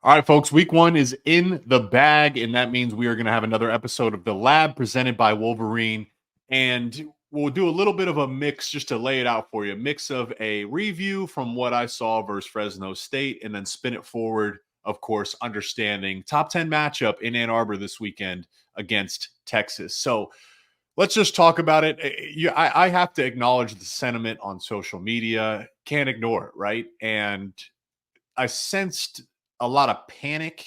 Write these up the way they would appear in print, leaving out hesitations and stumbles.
All right, folks, week one is in the bag, and that means we are going to have another episode of The Lab presented by Wolverine. And we'll do a little bit of a mix just to lay it out for you, a mix of a review from what I saw versus Fresno State, and then spin it forward, of course, understanding top 10 matchup in Ann Arbor this weekend against Texas. So let's just talk about it. I have to acknowledge the sentiment on social media. Can't ignore it, right? And I sensed a lot of panic,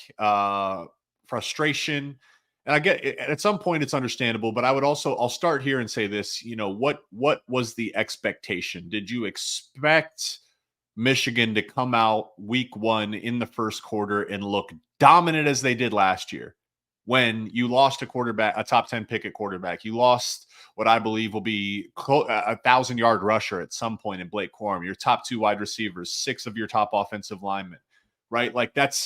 frustration, and I get at some point it's understandable. But I'll start here and say this. What was the expectation? Did you expect Michigan to come out week one in the first quarter and look dominant as they did last year? When you lost a quarterback, a top 10 pick at quarterback, you lost what I believe will be a 1,000-yard rusher at some point in Blake Corum, your top two wide receivers, six of your top offensive linemen, right? Like that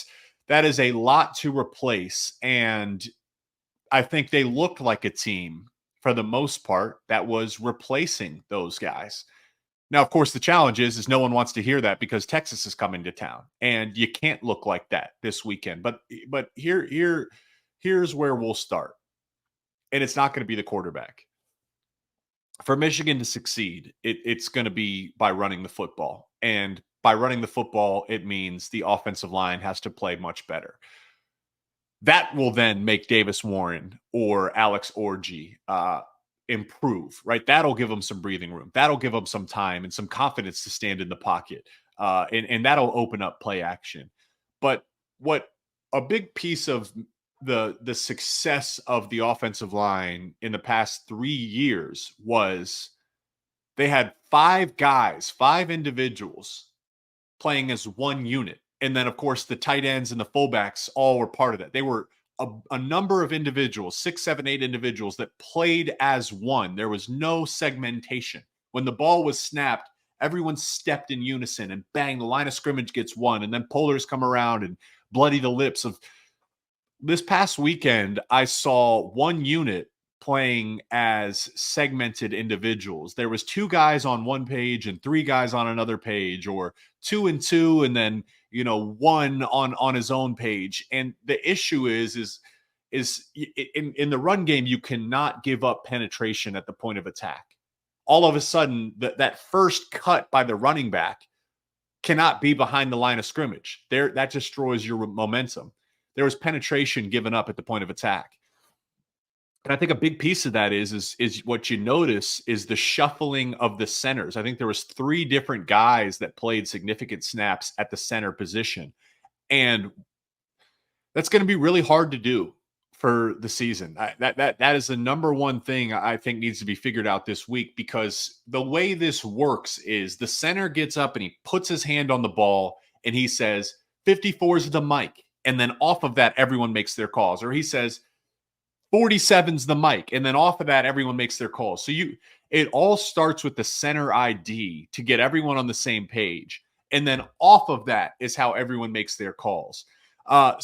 is a lot to replace. And I think they looked like a team for the most part that was replacing those guys. Now, of course, the challenge is no one wants to hear that because Texas is coming to town, and you can't look like that this weekend. But here's where we'll start, and it's not going to be the quarterback. For Michigan to succeed, it's going to be by running the football, and by running the football, it means the offensive line has to play much better. That will then make Davis Warren or Alex Orji improve, right? That'll give them some breathing room. That'll give them some time and some confidence to stand in the pocket, and that'll open up play action. But what a big piece of the success of the offensive line in the past 3 years was they had five guys, five individuals playing as one unit. And then, of course, the tight ends and the fullbacks all were part of that. They were a number of individuals, 6, 7, 8 individuals that played as one. There was no segmentation. When the ball was snapped, everyone stepped in unison and bang, the line of scrimmage gets one. And then pullers come around and bloody the lips of this past weekend. I saw one unit playing as segmented individuals. There was two guys on one page and three guys on another page, or two and two, and then one on his own page. And the issue is in the run game, you cannot give up penetration at the point of attack. All of a sudden, that first cut by the running back cannot be behind the line of scrimmage. That destroys your momentum. There was penetration given up at the point of attack. And I think a big piece of that is what you notice is the shuffling of the centers. I think there was three different guys that played significant snaps at the center position. And that's going to be really hard to do for the season. That is the number one thing I think needs to be figured out this week, because the way this works is the center gets up and he puts his hand on the ball and he says, 54 is the mic. And then off of that, everyone makes their calls. Or he says, 47's the mic. And then off of that, everyone makes their calls. So it all starts with the center ID to get everyone on the same page. And then off of that is how everyone makes their calls. I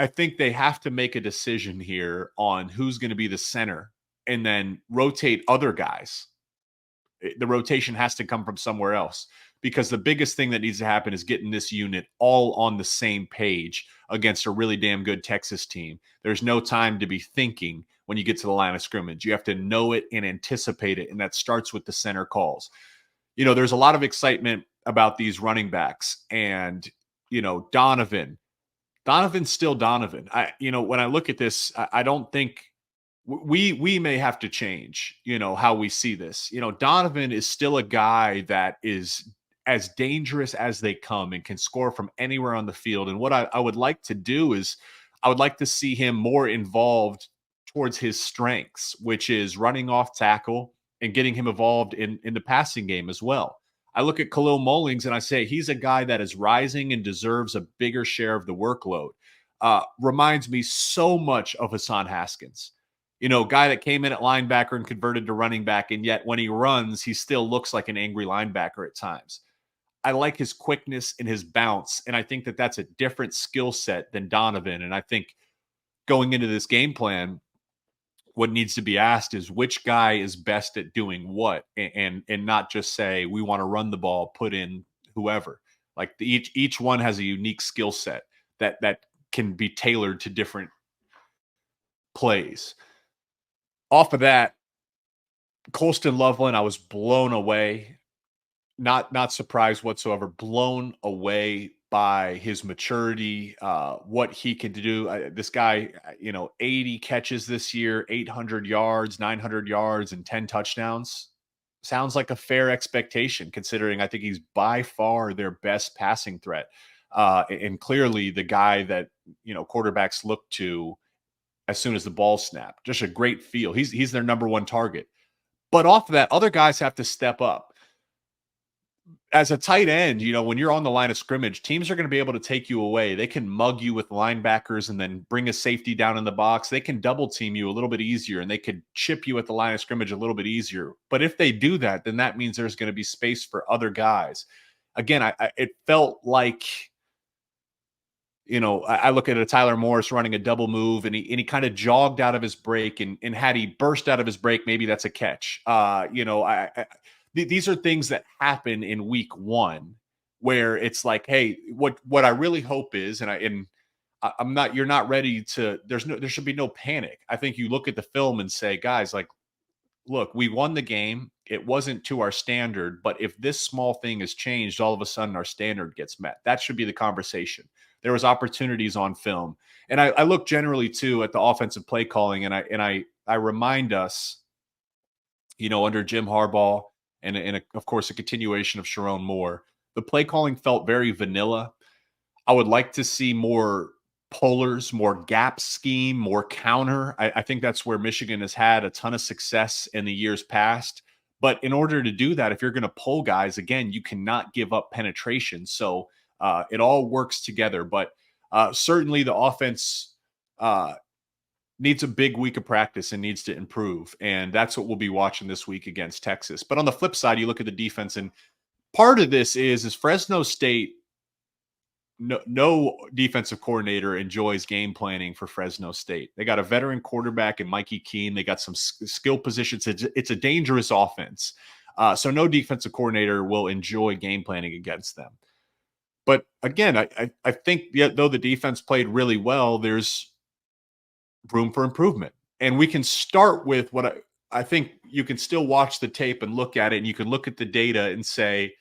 think they have to make a decision here on who's going to be the center and then rotate other guys. The rotation has to come from somewhere else, because the biggest thing that needs to happen is getting this unit all on the same page against a really damn good Texas team. There's no time to be thinking when you get to the line of scrimmage. You have to know it and anticipate it, and that starts with the center calls. There's a lot of excitement about these running backs, and Donovan's still Donovan. When I look at this, I don't think we may have to change, how we see this. Donovan is still a guy that is as dangerous as they come and can score from anywhere on the field. And what I would like to do is I would like to see him more involved towards his strengths, which is running off tackle and getting him involved in the passing game as well. I look at Khalil Mullings and I say he's a guy that is rising and deserves a bigger share of the workload. Reminds me so much of Hassan Haskins. Guy that came in at linebacker and converted to running back, and yet when he runs, he still looks like an angry linebacker at times. I like his quickness and his bounce, and I think that that's a different skill set than Donovan. And I think going into this game plan, what needs to be asked is which guy is best at doing what, and not just say we want to run the ball, put in whoever. Like each one has a unique skill set that can be tailored to different plays. Off of that, Colston Loveland, I was blown away. Not surprised whatsoever. Blown away by his maturity, what he can do. This guy, 80 catches this year, 800 yards, 900 yards, and 10 touchdowns. Sounds like a fair expectation, considering I think he's by far their best passing threat, and clearly the guy that quarterbacks look to as soon as the ball snapped. Just a great feel. He's their number one target. But off of that, other guys have to step up. As a tight end, when you're on the line of scrimmage, teams are going to be able to take you away. They can mug you with linebackers and then bring a safety down in the box. They can double team you a little bit easier, and they could chip you at the line of scrimmage a little bit easier. But if they do that, then that means there's going to be space for other guys. Again, it felt like, I look at a Tyler Morris running a double move, and he kind of jogged out of his break, and had he burst out of his break, maybe that's a catch. These are things that happen in week one, where it's like, hey, what I really hope is, I'm not, you're not ready to. There should be no panic. I think you look at the film and say, guys, like, look, we won the game. It wasn't to our standard, but if this small thing has changed, all of a sudden our standard gets met. That should be the conversation. There was opportunities on film, and I look generally too at the offensive play calling, and I remind us, under Jim Harbaugh, and of course a continuation of Sharon Moore, the play calling felt very vanilla. I would like to see more polars, more gap scheme, more counter. I think that's where Michigan has had a ton of success in the years past. But in order to do that, if you're going to pull guys, again, you cannot give up penetration. So it all works together. But certainly the offense needs a big week of practice and needs to improve. And that's what we'll be watching this week against Texas. But on the flip side, you look at the defense, and part of this is Fresno State. No defensive coordinator enjoys game planning for Fresno State. They got a veteran quarterback in Mikey Keene. They got some skill positions. It's a dangerous offense. So no defensive coordinator will enjoy game planning against them. But again, I think though the defense played really well, there's room for improvement. And we can start with what I think you can still watch the tape and look at it, and you can look at the data and say,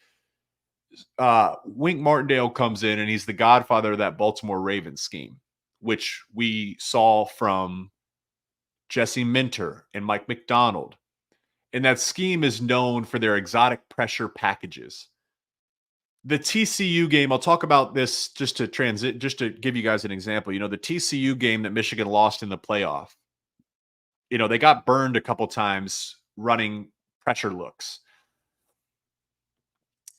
Wink Martindale comes in and he's the godfather of that Baltimore Ravens scheme, which we saw from Jesse Minter and Mike McDonald. And that scheme is known for their exotic pressure packages. The TCU game, I'll talk about this just to give you guys an example. The TCU game that Michigan lost in the playoff, they got burned a couple times running pressure looks.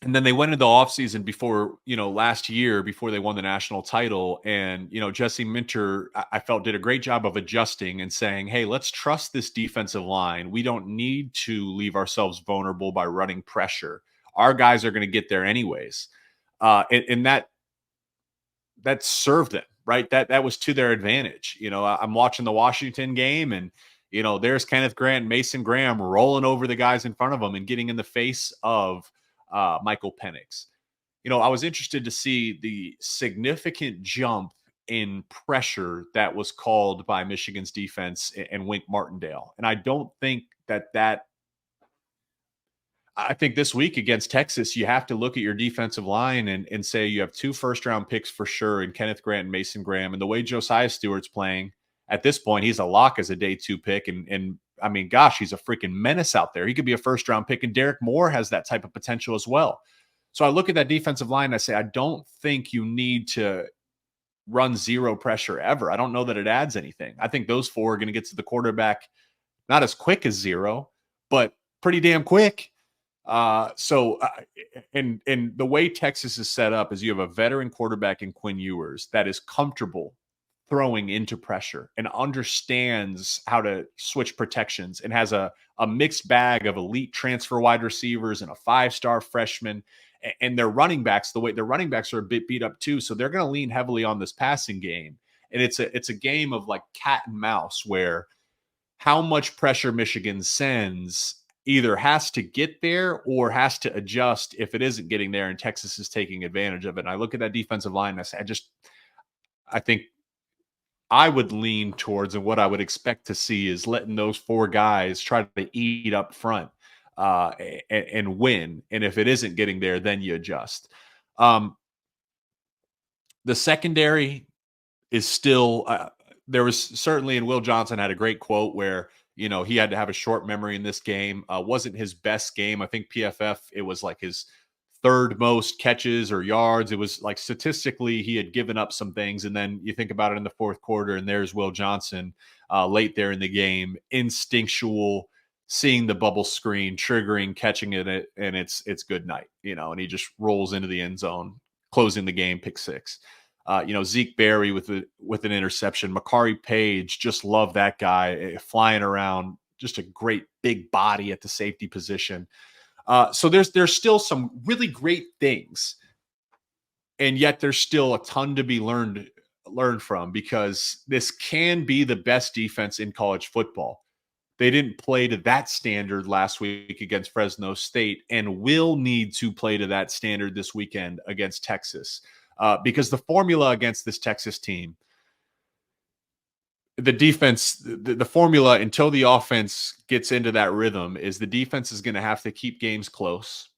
And then they went into the offseason before, last year, before they won the national title. And, Jesse Minter, I felt, did a great job of adjusting and saying, hey, let's trust this defensive line. We don't need to leave ourselves vulnerable by running pressure. Our guys are going to get there anyways. And that served them, right? That was to their advantage. I'm watching the Washington game, and, there's Kenneth Grant and Mason Graham rolling over the guys in front of them and getting in the face of Michael Penix. I was interested to see the significant jump in pressure that was called by Michigan's defense and Wink Martindale. And I don't think I think this week against Texas, you have to look at your defensive line and say you have 2 first-round picks for sure in Kenneth Grant and Mason Graham. And the way Josiah Stewart's playing at this point, he's a lock as a day 2 pick. And I mean, gosh, he's a freaking menace out there. He could be a first-round pick, and Derek Moore has that type of potential as well. So I look at that defensive line and I say, I don't think you need to run zero pressure ever. I don't know that it adds anything. I think those 4 are going to get to the quarterback not as quick as 0, but pretty damn quick. And the way Texas is set up is you have a veteran quarterback in Quinn Ewers that is comfortable throwing into pressure and understands how to switch protections and has a mixed bag of elite transfer wide receivers and a 5-star freshman. And their running backs, their running backs are a bit beat up too. So they're going to lean heavily on this passing game. And it's a game of like cat and mouse, where how much pressure Michigan sends either has to get there or has to adjust if it isn't getting there, and Texas is taking advantage of it. And I look at that defensive line and I say, I think I would lean towards, and what I would expect to see is letting those four guys try to eat up front and win. And if it isn't getting there, then you adjust. Um, the secondary is still there was certainly, and Will Johnson had a great quote where he had to have a short memory in this game. Wasn't his best game. I think PFF, it was like his third most catches or yards. It was like statistically he had given up some things, and then you think about it in the fourth quarter, and there's Will Johnson late there in the game, instinctual, seeing the bubble screen, triggering, catching it, and it's good night, and he just rolls into the end zone, closing the game, pick six. Zeke Berry with an interception. Makari Page, just love that guy, flying around, just a great big body at the safety position. So there's still some really great things, and yet there's still a ton to be learned from, because this can be the best defense in college football. They didn't play to that standard last week against Fresno State, and will need to play to that standard this weekend against Texas, because the formula against this Texas team, the defense, the formula until the offense gets into that rhythm, is the defense is going to have to keep games close.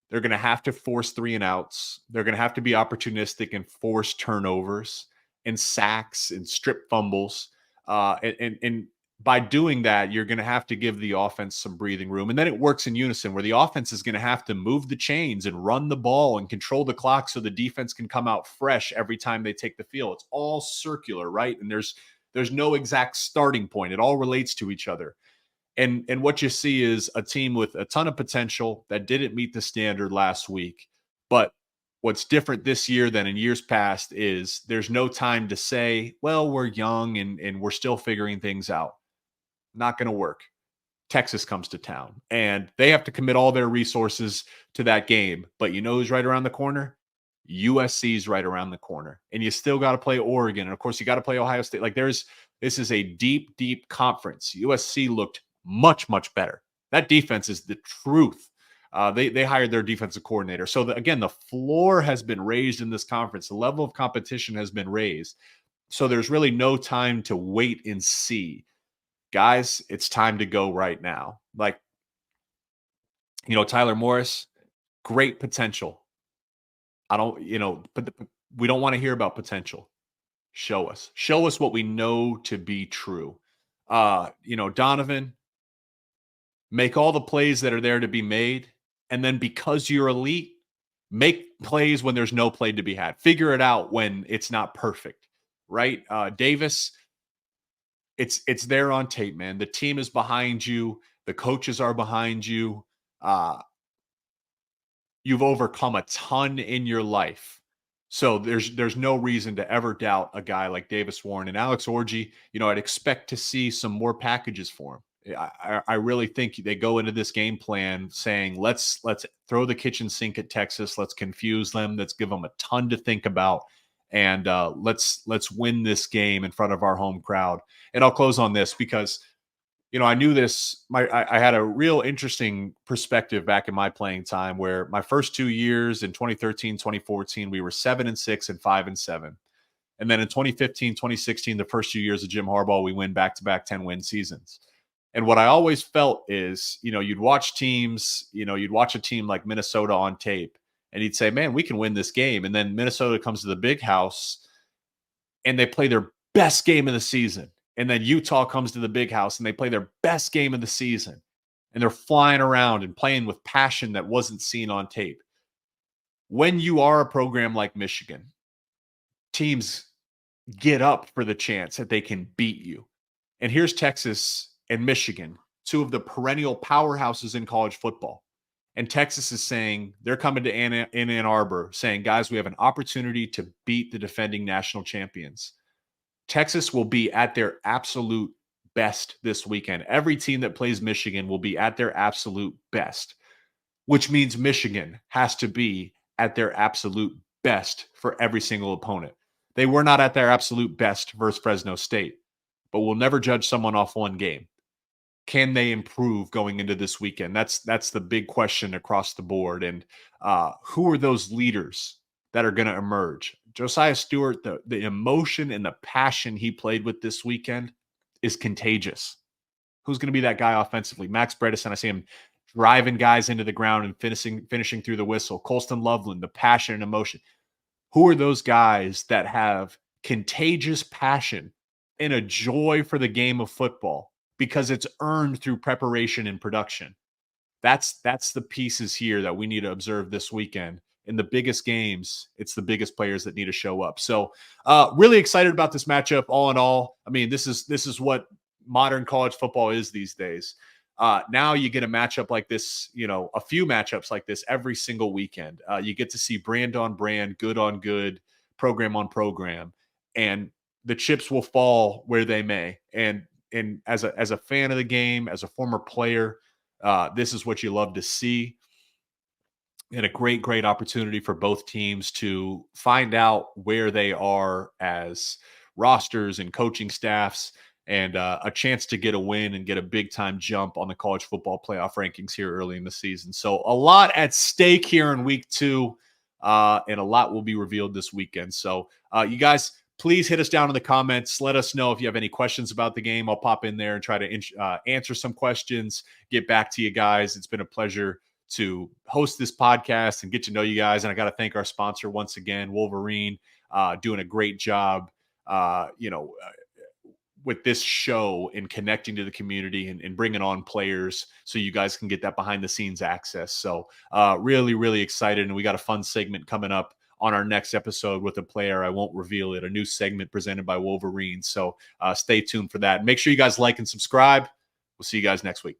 They're going to have to force 3-and-outs. They're going to have to be opportunistic and force turnovers and sacks and strip fumbles. And by doing that, you're going to have to give the offense some breathing room. And then it works in unison, where the offense is going to have to move the chains and run the ball and control the clock so the defense can come out fresh every time they take the field. It's all circular, right? And there's no exact starting point. It all relates to each other. And what you see is a team with a ton of potential that didn't meet the standard last week. But what's different this year than in years past is there's no time to say, well, we're young and we're still figuring things out. Not going to work. Texas comes to town, and they have to commit all their resources to that game. But you know who's right around the corner? USC's right around the corner. And you still got to play Oregon. And of course, you got to play Ohio State. This is a deep, deep conference. USC looked much, much better. That defense is the truth. They hired their defensive coordinator. So again, the floor has been raised in this conference. The level of competition has been raised. So there's really no time to wait and see. Guys, it's time to go right now. Tyler Morris, great potential. I don't, but we don't want to hear about potential. Show us what we know to be true. Donovan, make all the plays that are there to be made. And then, because you're elite, make plays when there's no play to be had. Figure it out when it's not perfect, right? Davis, it's there on tape, man. The team is behind you. The coaches are behind you. You've overcome a ton in your life. So there's no reason to ever doubt a guy like Davis Warren and Alex Orji. I'd expect to see some more packages for him. I really think they go into this game plan saying, let's throw the kitchen sink at Texas. Let's confuse them. Let's give them a ton to think about. And let's win this game in front of our home crowd. And I'll close on this because I knew this. I had a real interesting perspective back in my playing time, where my first 2 years in 2013, 2014, we were 7-6 and 5-7. And then in 2015, 2016, the first 2 years of Jim Harbaugh, we win back-to-back 10-win seasons. And what I always felt is, you'd watch teams, you'd watch a team like Minnesota on tape, and you'd say, man, we can win this game. And then Minnesota comes to the big house and they play their best game of the season. And then Utah comes to the big house and they play their best game of the season. And they're flying around and playing with passion that wasn't seen on tape. When you are a program like Michigan, teams get up for the chance that they can beat you. And here's Texas and Michigan, two of the perennial powerhouses in college football. And Texas is saying, they're coming to Ann Arbor saying, guys, we have an opportunity to beat the defending national champions. Texas will be at their absolute best this weekend. Every team that plays Michigan will be at their absolute best, which means Michigan has to be at their absolute best for every single opponent. They were not at their absolute best versus Fresno State, but we'll never judge someone off one game. can they improve going into this weekend? That's the big question across the board. And who are those leaders that are going to emerge? Josiah Stewart, the emotion and the passion he played with this weekend is contagious. Who's going to be that guy offensively? Max Bredesen, I see him driving guys into the ground and finishing through the whistle. Colston Loveland, the passion and emotion. Who are those guys that have contagious passion and a joy for the game of football because it's earned through preparation and production? That's the pieces here that we need to observe this weekend. In the biggest games, it's the biggest players that need to show up. So, really excited about this matchup. All in all, I mean, this is what modern college football is these days. Now you get a matchup like this, a few matchups like this every single weekend. You get to see brand on brand, good on good, program on program, and the chips will fall where they may. And as a fan of the game, as a former player, this is what you love to see, and a great opportunity for both teams to find out where they are as rosters and coaching staffs, and a chance to get a win and get a big time jump on the college football playoff rankings here early in the season. So a lot at stake here in week 2, and a lot will be revealed this weekend. So you guys, please hit us down in the comments. Let us know if you have any questions about the game. I'll pop in there and try to answer some questions, get back to you guys. It's been a pleasure to host this podcast and get to know you guys. And I got to thank our sponsor once again, Wolverine, doing a great job, with this show and connecting to the community and bringing on players so you guys can get that behind the scenes access. So really excited. And we got a fun segment coming up on our next episode with a player. I won't reveal it, a new segment presented by Wolverine. So stay tuned for that. Make sure you guys like and subscribe. We'll see you guys next week.